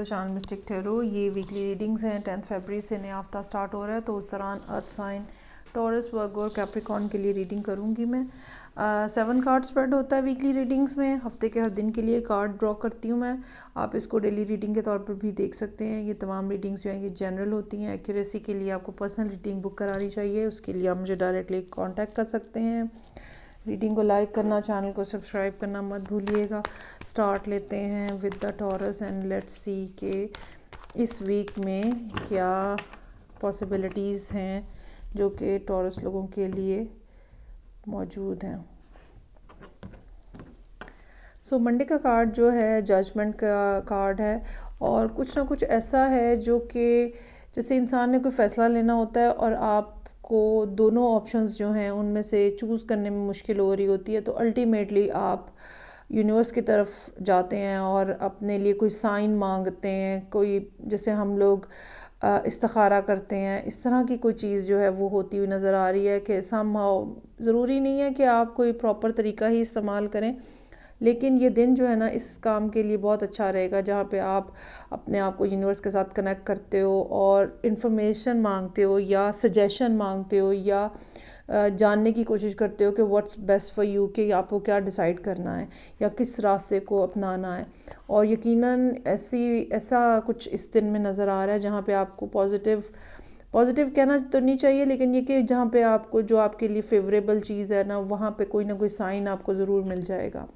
शान mistake tarot. ये weekly readings हैं। 10 फरवरी से नया हफ्ता स्टार्ट हो रहा है, तो उस दौरान अर्थ साइन, टॉरस, वर्गो और कैप्रिकॉर्न के लिए रीडिंग करूँगी मैं। 7 कार्ड स्प्रेड होता है वीकली रीडिंग्स में। हफ्ते के हर दिन के लिए कार्ड ड्रॉ करती हूँ मैं। आप इसको डेली रीडिंग के तौर पर भी देख सकते हैं। ये तमाम रीडिंग्स जो हैं ये जनरल होती हैं। एक्यूरेसी के लिए आपको पर्सनल रीडिंग बुक करानी चाहिए, उसके लिए आप मुझे डायरेक्टली कॉन्टैक्ट कर सकते हैं। रीडिंग को लाइक करना, चैनल को सब्सक्राइब करना मत भूलिएगा। स्टार्ट लेते हैं with the taurus and let's see कि इस वीक में क्या पॉसिबिलिटीज़ हैं जो कि टॉरस लोगों के लिए मौजूद हैं। सो मंडे का कार्ड जो है जजमेंट का कार्ड है, और कुछ ना कुछ ऐसा है जो कि जैसे इंसान ने कोई फ़ैसला लेना होता है और आपको दोनों ऑप्शंस जो हैं उनमें से चूज़ करने में मुश्किल हो रही होती है, तो अल्टीमेटली आप यूनिवर्स की तरफ जाते हैं और अपने लिए कोई साइन मांगते हैं। कोई जैसे हम लोग इस्तिखारा करते हैं, इस तरह की कोई चीज़ जो है वो होती हुई नज़र आ रही है कि समहाउ ज़रूरी नहीं है कि आप कोई प्रॉपर तरीका ही इस्तेमाल करें, लेकिन ये दिन जो है ना इस काम के लिए बहुत अच्छा रहेगा, जहाँ पे आप अपने आप को यूनिवर्स के साथ कनेक्ट करते हो और इन्फॉर्मेशन मांगते हो या सजेशन मांगते हो या जानने की कोशिश करते हो कि व्हाट्स बेस्ट फॉर यू, कि आपको क्या डिसाइड करना है या किस रास्ते को अपनाना है। और यकीनन ऐसा कुछ इस दिन में नज़र आ रहा है जहाँ पे आपको पॉजिटिव कहना तो नहीं चाहिए, लेकिन ये कि जहाँ पे आपको जो आपके लिए फेवरेबल चीज़ है ना, वहाँ पे कोई ना कोई साइन आपको ज़रूर मिल जाएगा।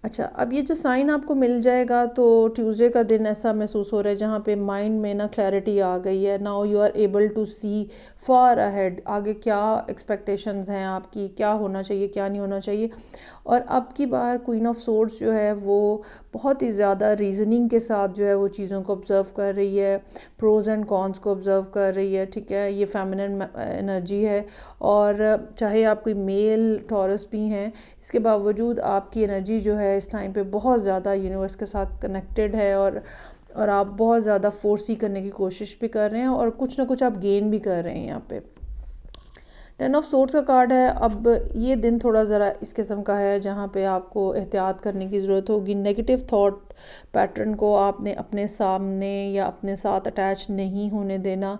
अच्छा, अब ये जो साइन आपको मिल जाएगा, तो ट्यूसडे का दिन ऐसा महसूस हो रहा है जहाँ पे माइंड में ना क्लैरिटी आ गई है। Now you are able to see far ahead, आगे क्या एक्सपेक्टेशंस हैं आपकी, क्या होना चाहिए क्या नहीं होना चाहिए। और अब की बार क्वीन ऑफ सोर्ड्स जो है वो बहुत ही ज़्यादा रीजनिंग के साथ जो है वो चीज़ों को ऑब्ज़र्व कर रही है, प्रोज एंड कॉन्स को ऑब्ज़र्व कर रही है। ठीक है, ये फेमिनिन एनर्जी है, और चाहे आप कोई मेल टॉरस भी हैं, इसके बावजूद आपकी एनर्जी जो है इस टाइम पे बहुत ज़्यादा यूनिवर्स के साथ कनेक्टेड है, और आप बहुत ज़्यादा फोर्स ही करने की कोशिश भी कर रहे हैं और कुछ ना कुछ आप गेन भी कर रहे हैं यहाँ पे। 10 ऑफ सोर्ड्स का कार्ड है। अब ये दिन थोड़ा ज़रा इस किस्म का है जहाँ पे आपको एहतियात करने की ज़रूरत होगी। नेगेटिव थॉट पैटर्न को आपने अपने सामने या अपने साथ अटैच नहीं होने देना।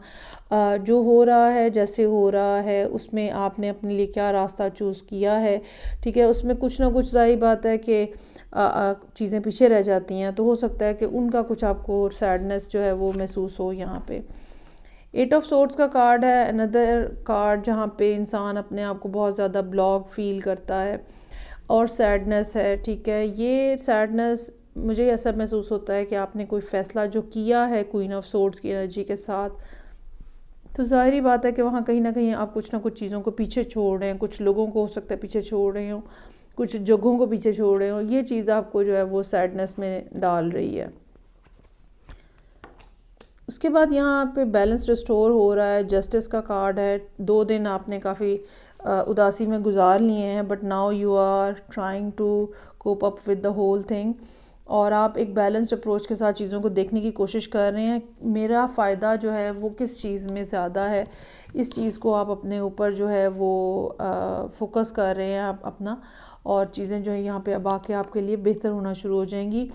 जो हो रहा है, जैसे हो रहा है, उसमें आपने अपने लिए क्या रास्ता चूज़ किया है, ठीक है, उसमें कुछ ना कुछ ज़ाहिर बात है कि चीज़ें पीछे रह जाती हैं, तो हो सकता है कि उनका कुछ आपको सैडनेस जो है वो महसूस हो यहाँ पे। 8 ऑफ सोर्ड्स का कार्ड है, अनदर कार्ड जहाँ पे इंसान अपने आप को बहुत ज़्यादा ब्लॉक फील करता है और सैडनेस है। ठीक है, ये सैडनेस मुझे ऐसा महसूस होता है कि आपने कोई फ़ैसला जो किया है क्वीन ऑफ सोर्ड्स की एनर्जी के साथ, तो ज़ाहिरी बात है कि वहाँ कहीं ना कहीं आप कुछ ना कुछ चीज़ों को पीछे छोड़ रहे हैं, कुछ लोगों को हो सकता है पीछे छोड़ रहे हो, कुछ जगहों को पीछे छोड़ रहे हो। ये चीज़ आपको जो है वो सैडनेस में डाल रही है। उसके बाद यहाँ पे बैलेंस रिस्टोर हो रहा है। जस्टिस का कार्ड है। 2 दिन आपने काफ़ी उदासी में गुजार लिए हैं, but now you are trying to cope up with the whole thing, और आप एक बैलेंस्ड अप्रोच के साथ चीज़ों को देखने की कोशिश कर रहे हैं। मेरा फ़ायदा जो है वो किस चीज़ में ज़्यादा है, इस चीज़ को आप अपने ऊपर जो है वो फोकस कर रहे हैं आप अपना, और चीज़ें जो है यहाँ पे अब आके आपके लिए बेहतर होना शुरू हो जाएंगी।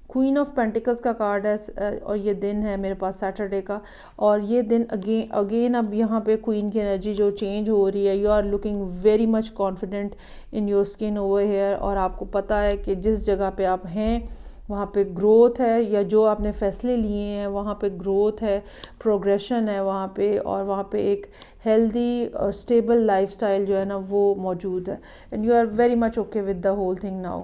क्वीन ऑफ पेंटिकल्स का कार्ड है, और ये दिन है मेरे पास सैटरडे का, और ये दिन अगेन अब यहाँ पे क्वीन की एनर्जी जो चेंज हो रही है। You are looking very much confident in your skin over here, और आपको पता है कि जिस जगह पे आप हैं वहाँ पे ग्रोथ है, या जो आपने फ़ैसले लिए हैं वहाँ पे ग्रोथ है, प्रोग्रेशन है वहाँ पे, और वहाँ पे एक हेल्दी और स्टेबल लाइफस्टाइल जो है ना वो मौजूद है, and you are very much okay with the whole thing now.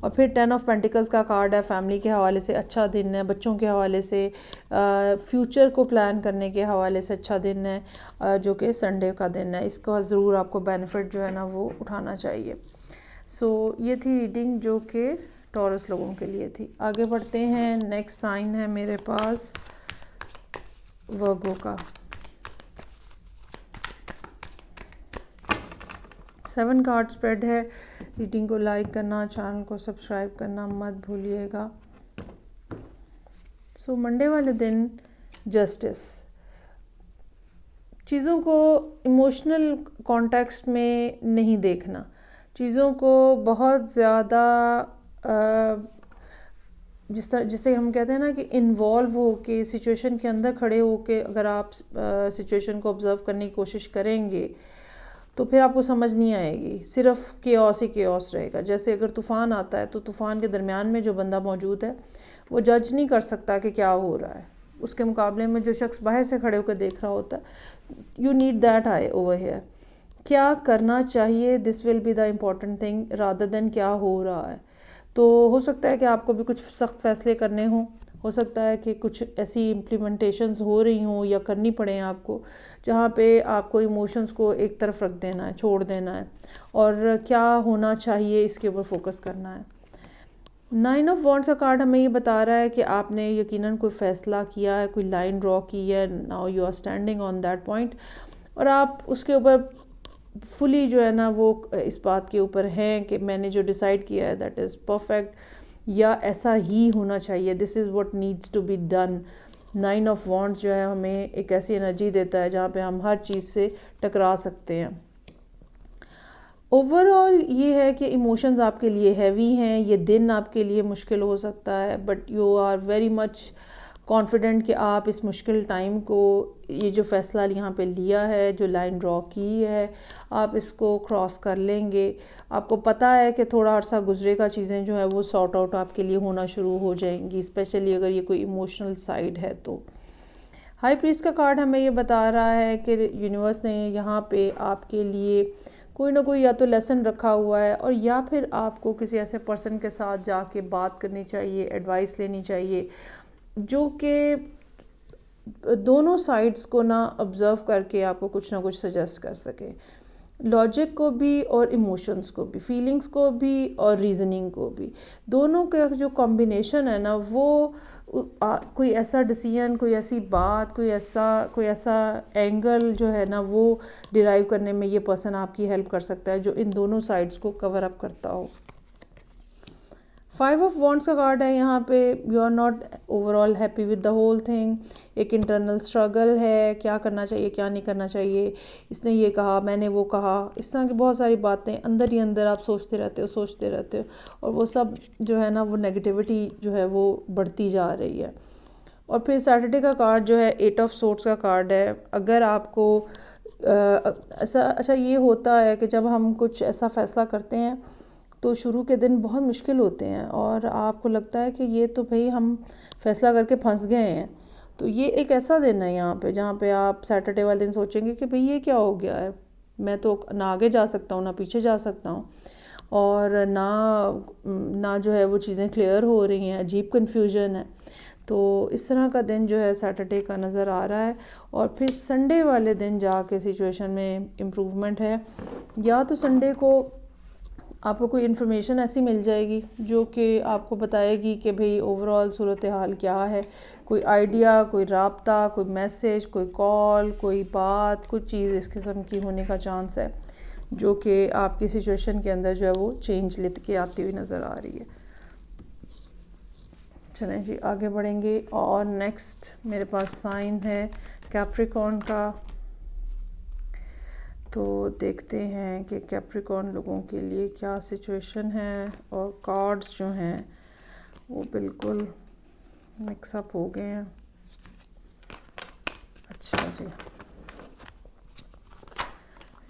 और फिर 10 ऑफ पेंटिकल्स का कार्ड है। फैमिली के हवाले से अच्छा दिन है, बच्चों के हवाले से, फ्यूचर को प्लान करने के हवाले से अच्छा दिन है, जो कि संडे का दिन है। इसका ज़रूर आपको बेनिफिट जो है ना वो उठाना चाहिए। सो ये थी रीडिंग जो कि टॉरस लोगों के लिए थी। आगे बढ़ते हैं। नेक्स्ट साइन है मेरे पास वर्गो का। 7 कार्ड स्प्रेड है। रीडिंग को लाइक करना, चैनल को सब्सक्राइब करना मत भूलिएगा। सो मंडे वाले दिन जस्टिस, चीज़ों को इमोशनल कॉन्टेक्स्ट में नहीं देखना, चीज़ों को बहुत ज़्यादा जिसे हम कहते हैं ना कि इन्वॉल्व हो के सिचुएशन के अंदर खड़े हो के अगर आप सिचुएशन को ऑब्ज़र्व करने की कोशिश करेंगे तो फिर आपको समझ नहीं आएगी, सिर्फ केओस ही केओस रहेगा। जैसे अगर तूफ़ान आता है तो तूफ़ान के दरमियान में जो बंदा मौजूद है वो जज नहीं कर सकता कि क्या हो रहा है, उसके मुकाबले में जो शख्स बाहर से खड़े होकर देख रहा होता है, you need that I over here. क्या करना चाहिए, this will be the important thing rather than क्या हो रहा है। तो हो सकता है कि आपको भी कुछ सख्त फैसले करने हों, हो सकता है कि कुछ ऐसी इम्प्लीमेंटेशंस हो रही हों या करनी पड़े आपको जहाँ पे आपको इमोशंस को एक तरफ रख देना है, छोड़ देना है, और क्या होना चाहिए इसके ऊपर फोकस करना है। 9 ऑफ वॉन्ड्स का कार्ड हमें ये बता रहा है कि आपने यकीनन कोई फ़ैसला किया है, कोई लाइन ड्रॉ की है, now you are standing on that point, और आप उसके ऊपर फुली जो है ना वो इस बात के ऊपर हैं कि मैंने जो डिसाइड किया है दैट इज़ परफेक्ट, या ऐसा ही होना चाहिए, this is what needs to be done. 9 of wands जो है हमें एक ऐसी एनर्जी देता है जहाँ पे हम हर चीज़ से टकरा सकते हैं। ओवरऑल ये है कि इमोशंस आपके लिए हैवी हैं, ये दिन आपके लिए मुश्किल हो सकता है, but you are very much confident कि आप इस मुश्किल टाइम को, ये जो फ़ैसला यहाँ पे लिया है, जो लाइन ड्रॉ की है, आप इसको क्रॉस कर लेंगे। आपको पता है कि थोड़ा अर्सा गुजरेगा, चीज़ें जो है वो सॉर्ट आउट आपके लिए होना शुरू हो जाएंगी, स्पेशली अगर ये कोई इमोशनल साइड है तो। हाई प्रीस्ट का कार्ड हमें ये बता रहा है कि यूनिवर्स ने यहाँ पे आपके लिए कोई ना कोई या तो लेसन रखा हुआ है, और या फिर आपको किसी ऐसे पर्सन के साथ जाके बात करनी चाहिए, एडवाइस लेनी चाहिए, जो कि दोनों साइड्स को ना ऑब्ज़र्व करके आपको कुछ ना कुछ सजेस्ट कर सके, लॉजिक को भी और इमोशंस को भी, फीलिंग्स को भी और रीज़निंग को भी, दोनों का जो कॉम्बिनेशन है ना वो कोई ऐसा डिसीजन, कोई ऐसी बात, कोई ऐसा एंगल जो है ना वो डिराइव करने में ये पर्सन आपकी हेल्प कर सकता है जो इन दोनों साइड्स को कवर अप करता हो। 5 ऑफ वॉन्ड्स का कार्ड है यहाँ पे, you are not overall happy with the whole thing, एक इंटरनल स्ट्रगल है, क्या करना चाहिए क्या नहीं करना चाहिए, इसने ये कहा मैंने वो कहा, इस तरह की बहुत सारी बातें अंदर ही अंदर आप सोचते रहते हो, और वो सब जो है ना वो नेगेटिविटी जो है वो बढ़ती जा रही है। और फिर सैटरडे का कार्ड जो है 8 ऑफ सोर्ड्स का कार्ड है। अगर आपको ऐसा अच्छा ये होता है कि जब हम कुछ ऐसा फ़ैसला करते हैं तो शुरू के दिन बहुत मुश्किल होते हैं, और आपको लगता है कि ये तो भाई हम फ़ैसला करके फंस गए हैं। तो ये एक ऐसा दिन है यहाँ पे जहाँ पे आप सैटरडे वाले दिन सोचेंगे कि भाई ये क्या हो गया है, मैं तो ना आगे जा सकता हूँ ना पीछे जा सकता हूँ, और ना जो है वो चीज़ें क्लियर हो रही हैं, अजीब कन्फ्यूजन है। तो इस तरह का दिन जो है सैटरडे का नज़र आ रहा है। और फिर संडे वाले दिन जाके सिचुएशन में इम्प्रूवमेंट है, या तो संडे को आपको कोई इन्फॉर्मेशन ऐसी मिल जाएगी जो कि आपको बताएगी कि भाई ओवरऑल सूरत हाल क्या है, कोई आइडिया, कोई राब्ता, कोई मैसेज, कोई कॉल, कोई बात, कुछ चीज़ इस किस्म की होने का चांस है जो कि आपकी सिचुएशन के अंदर जो है वो चेंज लेके आती हुई नज़र आ रही है। चलें जी आगे बढ़ेंगे, और नेक्स्ट मेरे पास साइन है कैप्रिकॉर्न का। तो देखते हैं कि कैप्रिकॉर्न लोगों के लिए क्या सिचुएशन है, और कार्ड्स जो हैं वो बिल्कुल मिक्सअप हो गए हैं। अच्छा जी,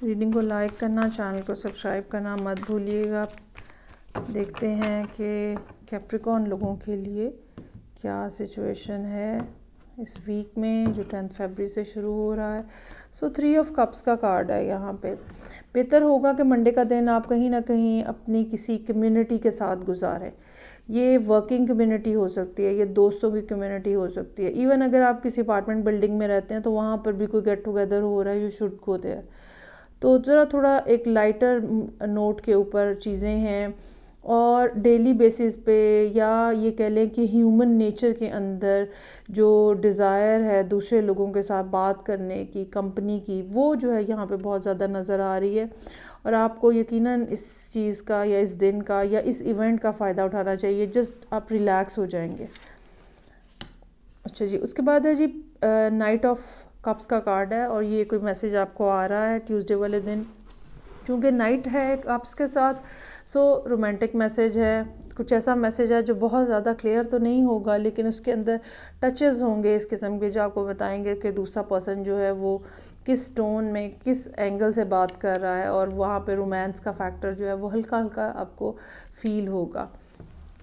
रीडिंग को लाइक करना, चैनल को सब्सक्राइब करना मत भूलिएगा। देखते हैं कि कैप्रिकॉर्न लोगों के लिए क्या सिचुएशन है इस वीक में जो 10 फरवरी से शुरू हो रहा है। सो 3 ऑफ कप्स का कार्ड है यहाँ पे। बेहतर होगा कि मंडे का दिन आप कहीं ना कहीं अपनी किसी कम्युनिटी के साथ गुजारें। ये वर्किंग कम्युनिटी हो सकती है, ये दोस्तों की कम्युनिटी हो सकती है, इवन अगर आप किसी अपार्टमेंट बिल्डिंग में रहते हैं तो वहाँ पर भी कोई गेट टुगेदर हो रहा है, यू शुड गो देयर। तो ज़रा थोड़ा एक लाइटर नोट के ऊपर चीज़ें हैं, और डेली बेसिस पे, या ये कह लें कि ह्यूमन नेचर के अंदर जो डिज़ायर है दूसरे लोगों के साथ बात करने की, कंपनी की, वो जो है यहाँ पे बहुत ज़्यादा नज़र आ रही है। और आपको यकीनन इस चीज़ का या इस दिन का या इस इवेंट का फ़ायदा उठाना चाहिए, जस्ट आप रिलैक्स हो जाएंगे। अच्छा जी, उसके बाद है जी नाइट ऑफ कप्स का कार्ड है, और ये कोई मैसेज आपको आ रहा है ट्यूसडे वाले दिन चूँकि नाइट है कप्स के साथ, सो रोमांटिक मैसेज है, कुछ ऐसा मैसेज है जो बहुत ज़्यादा क्लियर तो नहीं होगा, लेकिन उसके अंदर टचेस होंगे इस किस्म के जो आपको बताएंगे कि दूसरा पर्सन जो है वो किस टोन में, किस एंगल से बात कर रहा है, और वहाँ पे रोमांस का फैक्टर जो है वो हल्का हल्का आपको फील होगा।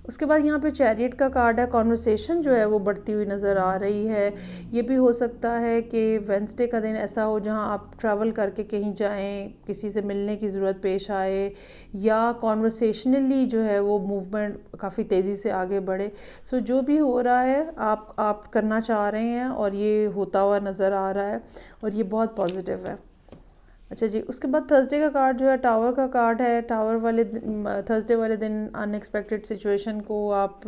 उसके बाद यहाँ पे चैरियट का कार्ड है, कॉन्वर्सेशन जो है वो बढ़ती हुई नज़र आ रही है। ये भी हो सकता है कि वेंसडे का दिन ऐसा हो जहाँ आप ट्रैवल करके कहीं जाएं, किसी से मिलने की ज़रूरत पेश आए, या कॉन्वर्सेशनली जो है वो मूवमेंट काफ़ी तेज़ी से आगे बढ़े। सो जो भी हो रहा है आप करना चाह रहे हैं और ये होता हुआ नज़र आ रहा है, और ये बहुत पॉजिटिव है। अच्छा जी, उसके बाद थर्सडे का कार्ड जो है टावर का कार्ड है। टावर वाले थर्सडे वाले दिन अनएक्सपेक्टेड सिचुएशन को आप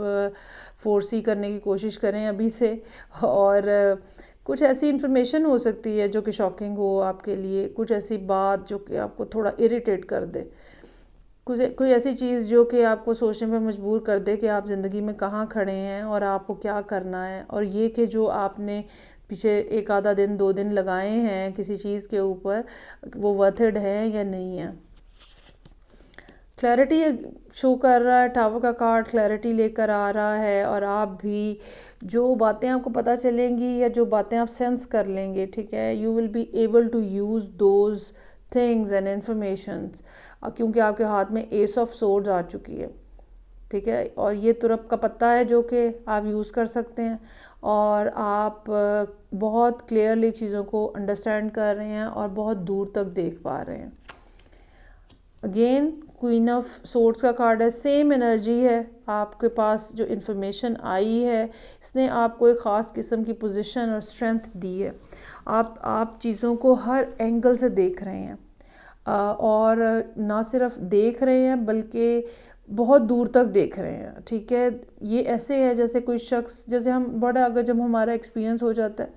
फोरसी करने की कोशिश करें अभी से, और कुछ ऐसी इन्फॉर्मेशन हो सकती है जो कि शॉकिंग हो आपके लिए, कुछ ऐसी बात जो कि आपको थोड़ा इरिटेट कर दे, कोई ऐसी चीज़ जो कि आपको सोचने पर मजबूर कर दे कि आप ज़िंदगी में कहाँ खड़े हैं और आपको क्या करना है, और ये कि जो आपने पीछे एक आधा दिन 2 दिन लगाए हैं किसी चीज़ के ऊपर, वो वर्थ इट है या नहीं है। क्लैरिटी शो कर रहा है, टावर का कार्ड क्लैरिटी लेकर आ रहा है, और आप भी जो बातें आपको पता चलेंगी या जो बातें आप सेंस कर लेंगे, ठीक है, you will be able to use those things and informations, क्योंकि आपके हाथ में एस ऑफ सोर्ड्स आ चुकी है, ठीक है, और ये तुरप का पत्ता है जो कि आप यूज़ कर सकते हैं, और आप बहुत क्लियरली चीज़ों को अंडरस्टैंड कर रहे हैं और बहुत दूर तक देख पा रहे हैं। अगेन क्वीन ऑफ सोर्ड्स का कार्ड है, सेम एनर्जी है, आपके पास जो इन्फॉर्मेशन आई है इसने आपको एक ख़ास किस्म की पोजीशन और स्ट्रेंथ दी है। आप चीज़ों को हर एंगल से देख रहे हैं, और ना सिर्फ देख रहे हैं बल्कि बहुत दूर तक देख रहे हैं, ठीक है। ये ऐसे है जैसे कोई शख्स, जैसे हम बड़ा अगर जब हमारा एक्सपीरियंस हो जाता है,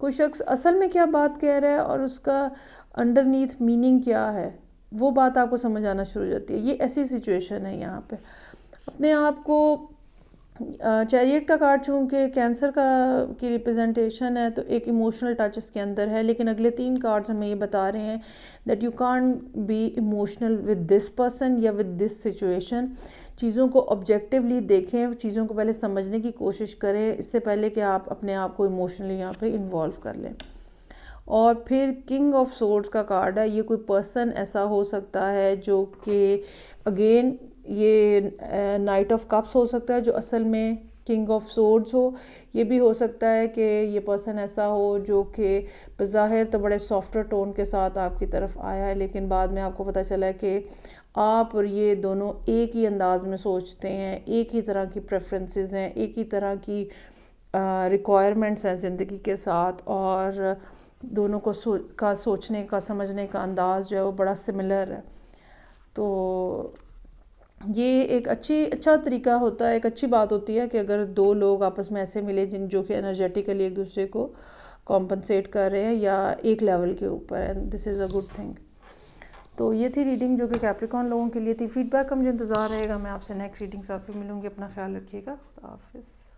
कोई शख्स असल में क्या बात कह रहा है और उसका अंडरनीथ मीनिंग क्या है, वो बात आपको समझ आना शुरू हो जाती है। ये ऐसी सिचुएशन है यहाँ पे। अपने आप को चैरियट का कार्ड चूँकि कैंसर की रिप्रेजेंटेशन है, तो एक इमोशनल टच इसके अंदर है, लेकिन अगले 3 कार्ड्स हमें ये बता रहे हैं that you can't be emotional with this person या विद दिस सिचुएशन। चीज़ों को ऑब्जेक्टिवली देखें, चीज़ों को पहले समझने की कोशिश करें, इससे पहले कि आप अपने आप को इमोशनली यहाँ पे इन्वॉल्व कर लें। और फिर किंग ऑफ सोर्ड्स का कार्ड है, ये कोई पर्सन ऐसा हो सकता है जो कि अगेन ये नाइट ऑफ कप्स हो सकता है जो असल में किंग ऑफ सोर्ड्स हो। ये भी हो सकता है कि ये पर्सन ऐसा हो जो कि बज़ाहिर तो बड़े सॉफ्टर टोन के साथ आपकी तरफ आया है, लेकिन बाद में आपको पता चला है कि आप और ये दोनों एक ही अंदाज में सोचते हैं, एक ही तरह की प्रेफरेंसेस हैं, एक ही तरह की रिक्वायरमेंट्स हैं ज़िंदगी के साथ, और दोनों को सोचने का समझने का अंदाज़ जो है वो बड़ा सिमिलर है। तो ये एक अच्छा तरीका होता है, एक अच्छी बात होती है कि अगर 2 लोग आपस में ऐसे मिले जो कि एनर्जेटिकली एक दूसरे को कॉम्पनसेट कर रहे हैं या एक लेवल के ऊपर, and this is a good thing. तो ये थी रीडिंग जो कि कैप्रिकॉर्न लोगों के लिए थी। फीडबैक का मुझे इंतज़ार रहेगा। मैं आपसे नेक्स्ट रीडिंग साथ में मिलूँगी। अपना ख्याल रखिएगा। खुदा हाफिज़।